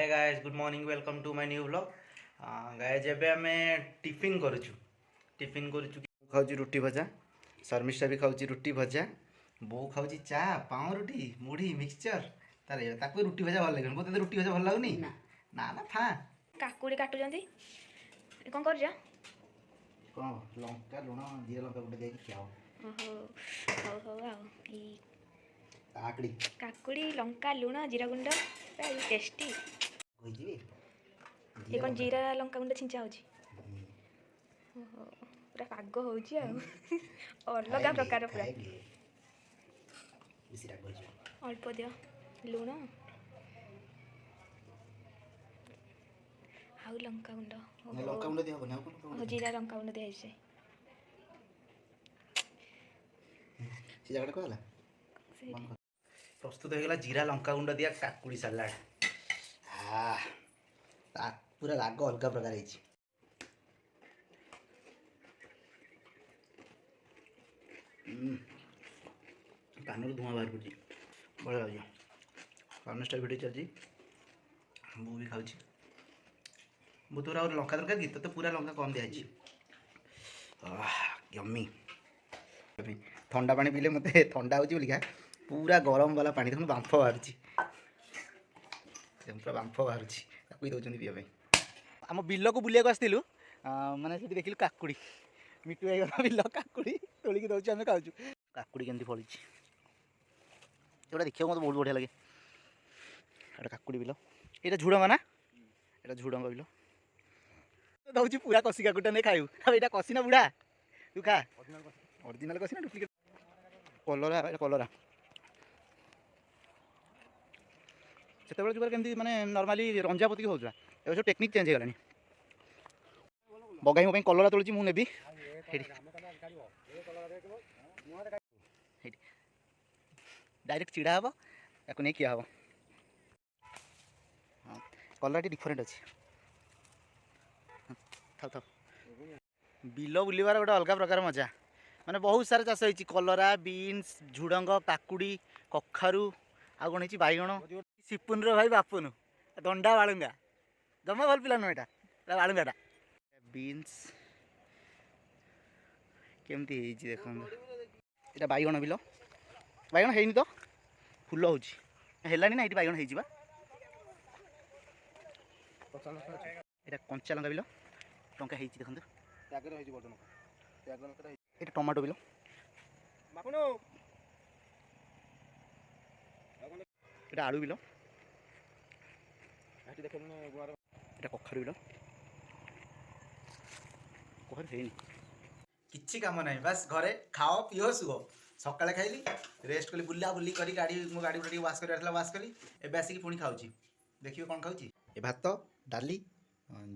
guys good morning welcome to my new vlog guys एबे हमें tiffin करूछु खाऊची रुटी भजा शर्मिष्ठा भी खाऊची रुटी भजा बो खाऊची चा पाव रुटी मुढ़ी मिक्सचर तारे ताको रुटी भजा भल लागन बोते रुटी भजा भल लागुनी ना ना ना फा काकुड़ी काटुचंती कोन कर जा कोन लंका लुण जीरा लंका गुटे देकी खाओ ओहो हो हो आ ई काकड़ी लंका लुण जीरा गुंड वेरी टेस्टी होई जी ये कोन जीरा लंका गुंड छिंचा होची ओहो पूरा पाग होची आ अलग प्रकार पूरा बिसिरा गोजी अल्प दियो लुण हाउ लंका गुंड दिया बना को जीरा लंका गुंड दिया से जगह को प्रस्तुत हो गला जीरा लंका गुंड दिया काकुड़ी सलाड पूरा राग अलग प्रकार है कानूर धुआं बाहर पड़ी बढ़िया लगे फार्नेस्ट भिडियो चलती बो भी खाऊँ बो तोरा और लंका दरकार गीत तो पूरा लंका कम दिखाई यम्मी ठंडा पानी पीले मत ठंडा हो पूरा गरम वाला पानी देखो बांफ बाहर पूरा बांफ बाहर दौरान पीवा आम बिल को बुलिया आसलु माने देखिलु काकुड़ी मिटू होगा बिल काकुड़ी तोलिक दौर आम खाऊ काकुड़ी केमती फली एटा देखा मत बहुत बढ़िया लगे एटा काकुड़ी बिल ये झुड़ंग ना ये झुड़ंग बिल दौर पूरा कषि काकुटा नहीं खाऊ अब यहाँ कषि ना बुढ़ा तू खा ओरिजिनल कषि ना डुप्लिकेट कलरा कलरा से जुगार केमती माने नॉर्मली रंजा पति होता है सब टेक्निक चेंज हो बगाई मो कलरा तोड़ी मुझे नेबी डायरेक्ट चिड़ा हम या नहीं किया हम कलर टी डिफरेंट अच्छे था था बिल बुलवार गोटे अलग प्रकार मजा माने बहुत सारा चाष होती कलरा बीन्स झुड़ंग काकुड़ी कखारू आ कौन बैगण सिपुन भाई बापुन दंडा बालुंगा जमा भल पिला नुह यहाँ बालुंगाटा बीन्स केमती देख ये बैगण बिल बैगण है तो फुल हो ना ये बैगण हो कंचा लंका बिल टंका है देखो ये टमाटो बिल ये आलू बिल এটা কখারু বিল কখারু ହେଇନି କିଛି କାମ ନାହିଁ ବାସ୍ ଘରେ ଖାଅ ପିଅ ଶୁଅ ସକାଳେ ଖାଇଲି ରେଷ୍ଟ କଲି ବୁଲା ବୁଲି କରି ଗାଡ଼ି ମୋ ଗାଡ଼ି ଟିକେ ୱାଶ୍ କରିବାର ଥିଲା ୱାଶ୍ କଲି ଏବେ ଆସିକି ପୁଣି ଖାଉଛି ଦେଖିବେ କ'ଣ ଖାଉଛି ଏ ଭାତ ଡାଲି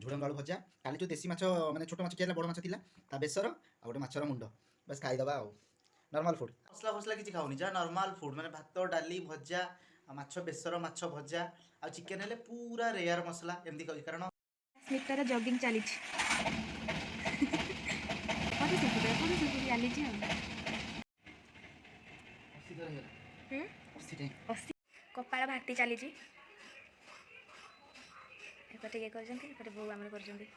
ଝୁଡ଼ଙ୍ଗ ଆଳୁ ଭଜା କାଲି ଯେଉଁ ଦେଶୀ ମାଛ ମାନେ ଛୋଟ ମାଛ କିଏ ବଡ଼ ମାଛ ଥିଲା ତା ବେସର ଆଉ ଗୋଟେ ମାଛର ମୁଣ୍ଡ ବାସ୍ ଖାଇଦେବା ଆଉ ନର୍ମାଲ୍ ଫୁଡ଼୍ ମସଲା ଫସଲା କିଛି ଖାଉନି ଯାହା ନର୍ମାଲ୍ ଫୁଡ଼୍ ମାନେ ଭାତ ଡାଲି ଭଜା ମାଛ ବେସର ମାଛ ଭଜା ଆଉ ଚିକେନ୍ ହେଲେ ପୁରା ରେୟାର ମସଲା ଏମିତି ଖାଉଛି କାରଣ ସ୍ମିତାର ଜଗିଂ ଚାଲିଛି କପାଳ ଭାତି ଚାଲିଛି ଏପଟେ ଇଏ କରିଛନ୍ତି ଏପଟେ ବୋଉ ଆମର କରିଛନ୍ତି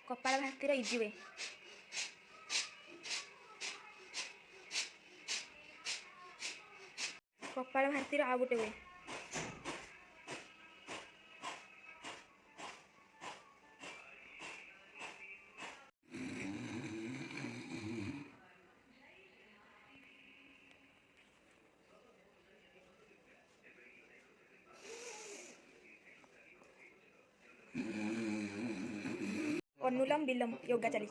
କପାଳ ଭାତିର ଇଜି ୱେ କପାଳ ଭାତିର ଆଉ ଗୋଟେ ୱେ अनुलोम विलोम योगा चली